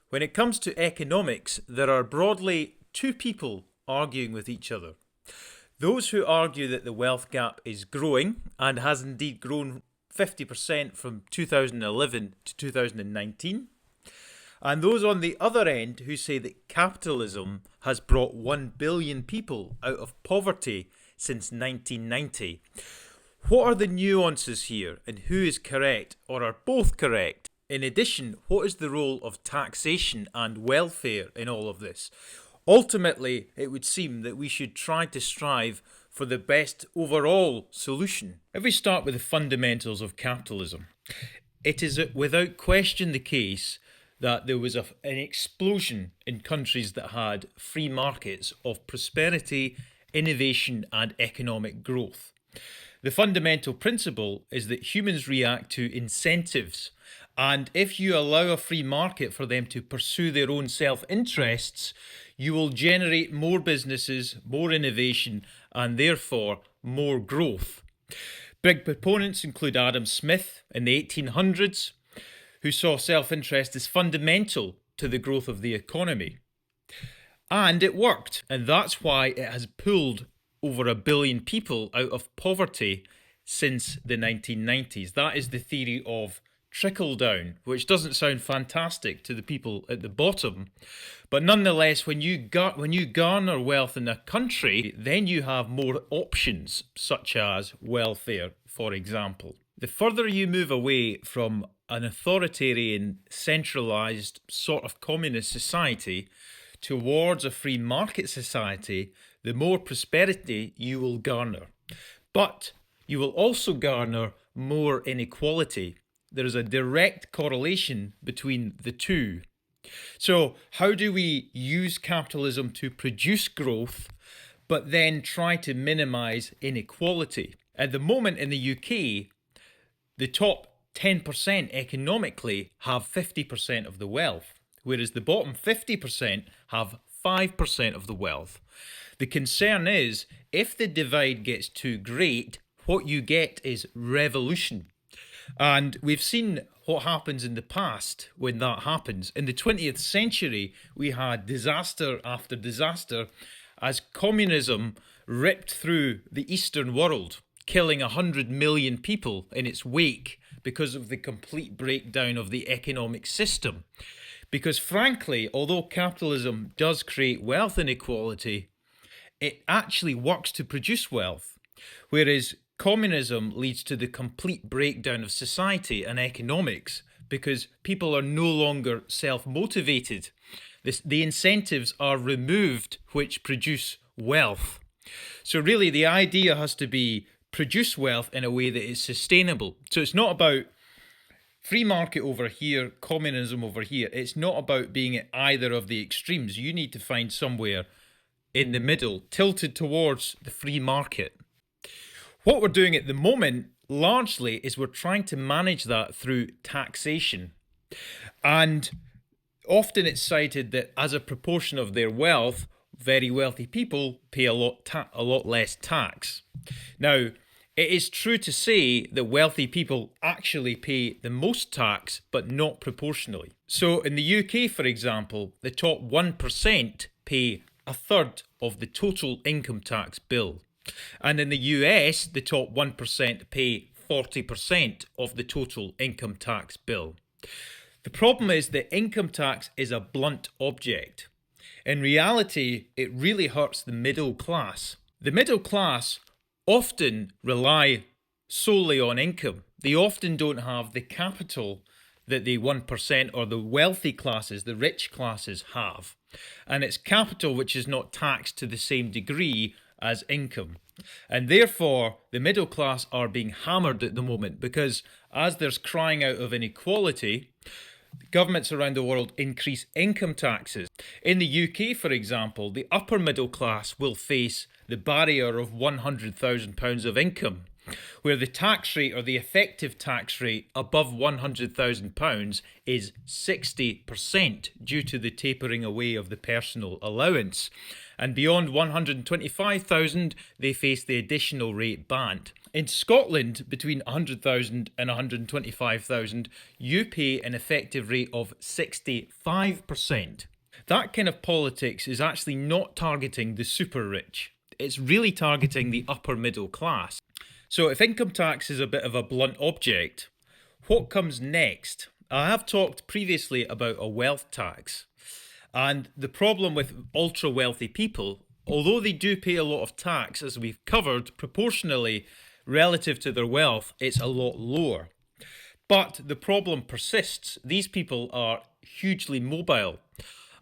When it comes to economics, there are broadly two people arguing with each other. Those who argue that the wealth gap is growing and has indeed grown 50% from 2011 to 2019. And those on the other end who say that capitalism has brought 1 billion people out of poverty since 1990. What are the nuances here, and who is correct, or are both correct? In addition, what is the role of taxation and welfare in all of this? Ultimately, it would seem that we should try to strive for the best overall solution. If we start with the fundamentals of capitalism, it is without question the case that there was an explosion in countries that had free markets of prosperity, innovation, and economic growth. The fundamental principle is that humans react to incentives, and if you allow a free market for them to pursue their own self-interests, you will generate more businesses, more innovation, and therefore more growth. Big proponents include Adam Smith in the 1800s, who saw self-interest as fundamental to the growth of the economy. And it worked, and that's why it has pulled over 1 billion people out of poverty since the 1990s. That is the theory of trickle-down, which doesn't sound fantastic to the people at the bottom. But nonetheless, when you garner wealth in a country, then you have more options, such as welfare, for example. The further you move away from an authoritarian, centralised sort of communist society towards a free market society, the more prosperity you will garner. But you will also garner more inequality. There is a direct correlation between the two. So how do we use capitalism to produce growth, but then try to minimise inequality? At the moment in the UK, the top 10% economically have 50% of the wealth, whereas the bottom 50% have 5% of the wealth. The concern is, if the divide gets too great, what you get is revolution. And we've seen what happens in the past when that happens. In the 20th century, we had disaster after disaster as communism ripped through the Eastern world, killing 100 million people in its wake because of the complete breakdown of the economic system. Because frankly, although capitalism does create wealth inequality, it actually works to produce wealth, whereas communism leads to the complete breakdown of society and economics because people are no longer self-motivated. The incentives are removed which produce wealth. So really the idea has to be produce wealth in a way that is sustainable. So it's not about free market over here, communism over here. It's not about being at either of the extremes. You need to find somewhere in the middle, tilted towards the free market. What we're doing at the moment, largely, is we're trying to manage that through taxation. And often it's cited that as a proportion of their wealth, very wealthy people pay a lot less tax. Now, it is true to say that wealthy people actually pay the most tax, but not proportionally. So in the UK, for example, the top 1% pay a third of the total income tax bill. And in the US, the top 1% pay 40% of the total income tax bill. The problem is that income tax is a blunt object. In reality, it really hurts the middle class. The middle class often rely solely on income. They often don't have the capital that the 1% or the wealthy classes, the rich classes, have. And it's capital which is not taxed to the same degree as income. And therefore, the middle class are being hammered at the moment because as there's crying out of inequality, governments around the world increase income taxes. In the UK, for example, the upper middle class will face the barrier of £100,000 of income, where the tax rate or the effective tax rate above £100,000 is 60% due to the tapering away of the personal allowance. And beyond 125,000, they face the additional rate band. In Scotland, between 100,000 and 125,000, you pay an effective rate of 65%. That kind of politics is actually not targeting the super rich. It's really targeting the upper middle class. So if income tax is a bit of a blunt object, what comes next? I have talked previously about a wealth tax. And the problem with ultra wealthy people, although they do pay a lot of tax, as we've covered, proportionally relative to their wealth, it's a lot lower. But the problem persists. These people are hugely mobile.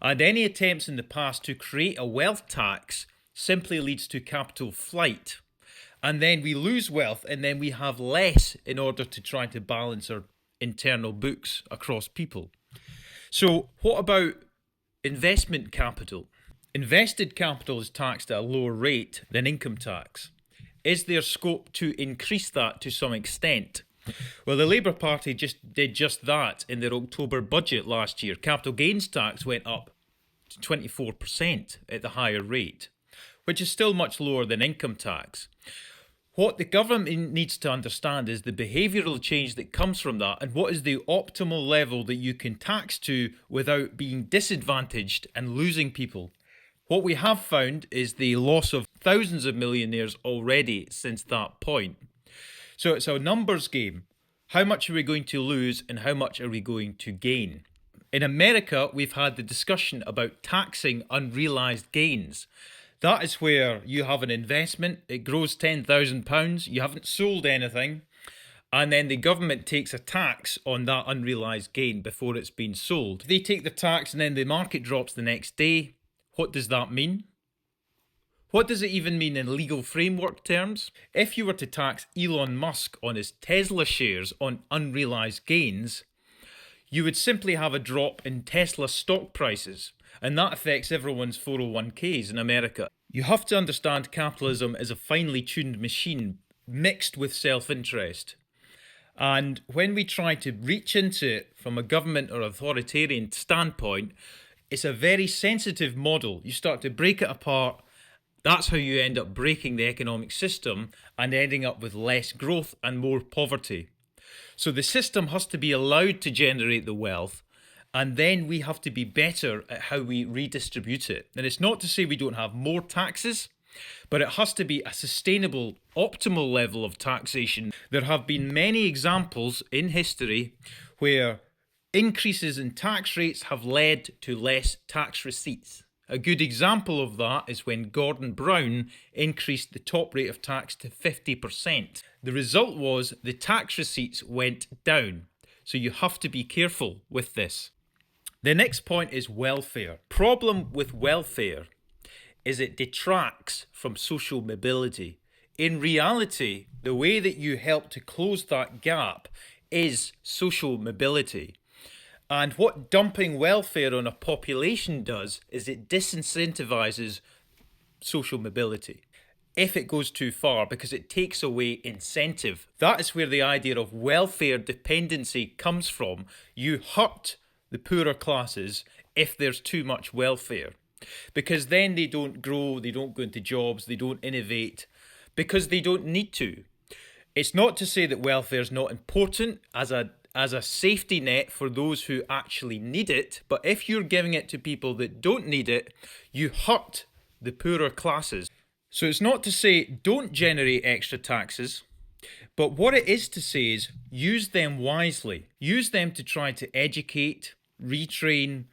And any attempts in the past to create a wealth tax simply leads to capital flight. And then we lose wealth, and then we have less in order to try to balance our internal books across people. So what about investment capital? Invested capital is taxed at a lower rate than income tax. Is there scope to increase that to some extent? Well, the Labour Party did just that in their October budget last year. Capital gains tax went up to 24% at the higher rate, which is still much lower than income tax. What the government needs to understand is the behavioural change that comes from that, and what is the optimal level that you can tax to without being disadvantaged and losing people. What we have found is the loss of thousands of millionaires already since that point. So it's a numbers game. How much are we going to lose and how much are we going to gain? In America, we've had the discussion about taxing unrealised gains. That is where you have an investment, it grows £10,000, you haven't sold anything, and then the government takes a tax on that unrealised gain before it's been sold. They take the tax and then the market drops the next day. What does that mean? What does it even mean in legal framework terms? If you were to tax Elon Musk on his Tesla shares on unrealised gains, you would simply have a drop in Tesla stock prices, and that affects everyone's 401ks in America. You have to understand capitalism as a finely tuned machine mixed with self-interest. And when we try to reach into it from a government or authoritarian standpoint, it's a very sensitive model. You start to break it apart. That's how you end up breaking the economic system and ending up with less growth and more poverty. So the system has to be allowed to generate the wealth, and then we have to be better at how we redistribute it. And it's not to say we don't have more taxes, but it has to be a sustainable, optimal level of taxation. There have been many examples in history where increases in tax rates have led to less tax receipts. A good example of that is when Gordon Brown increased the top rate of tax to 50%. The result was the tax receipts went down. So you have to be careful with this. The next point is welfare. Problem with welfare is it detracts from social mobility. In reality, the way that you help to close that gap is social mobility. And what dumping welfare on a population does is it disincentivizes social mobility if it goes too far, because it takes away incentive. That is where the idea of welfare dependency comes from. You hurt the poorer classes if there's too much welfare, because then they don't grow, they don't go into jobs, they don't innovate, because they don't need to. It's not to say that welfare is not important as a safety net for those who actually need it, but if you're giving it to people that don't need it, you hurt the poorer classes. So it's not to say don't generate extra taxes, but what it is to say is use them wisely. Use them to try to educate, retrain,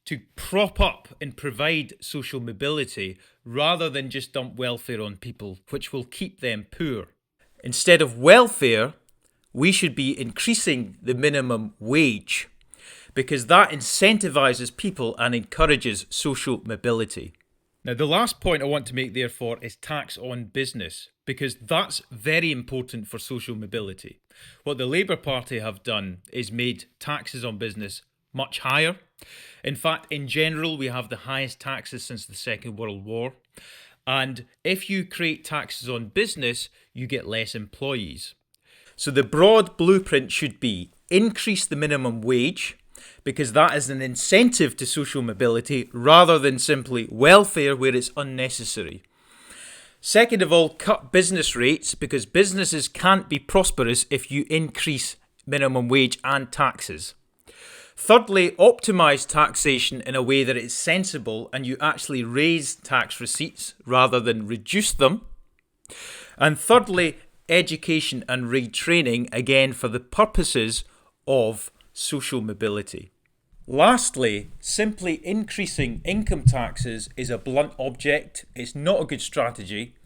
to prop up and provide social mobility, rather than just dump welfare on people, which will keep them poor. Instead of welfare, we should be increasing the minimum wage, because that incentivizes people and encourages social mobility. Now, the last point I want to make, therefore, is tax on business, because that's very important for social mobility. What the Labour Party have done is made taxes on business much higher. In fact, in general, we have the highest taxes since the Second World War. And if you create taxes on business, you get less employees. So the broad blueprint should be increase the minimum wage, because that is an incentive to social mobility rather than simply welfare where it's unnecessary. Second of all, cut business rates, because businesses can't be prosperous if you increase minimum wage and taxes. Thirdly, optimise taxation in a way that it's sensible and you actually raise tax receipts rather than reduce them. And thirdly, education and retraining, again for the purposes of social mobility. Lastly, simply increasing income taxes is a blunt object. It's not a good strategy.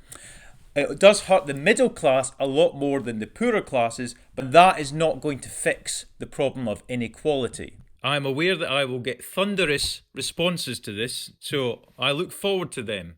It does hurt the middle class a lot more than the poorer classes, but that is not going to fix the problem of inequality. I'm aware that I will get thunderous responses to this, so I look forward to them.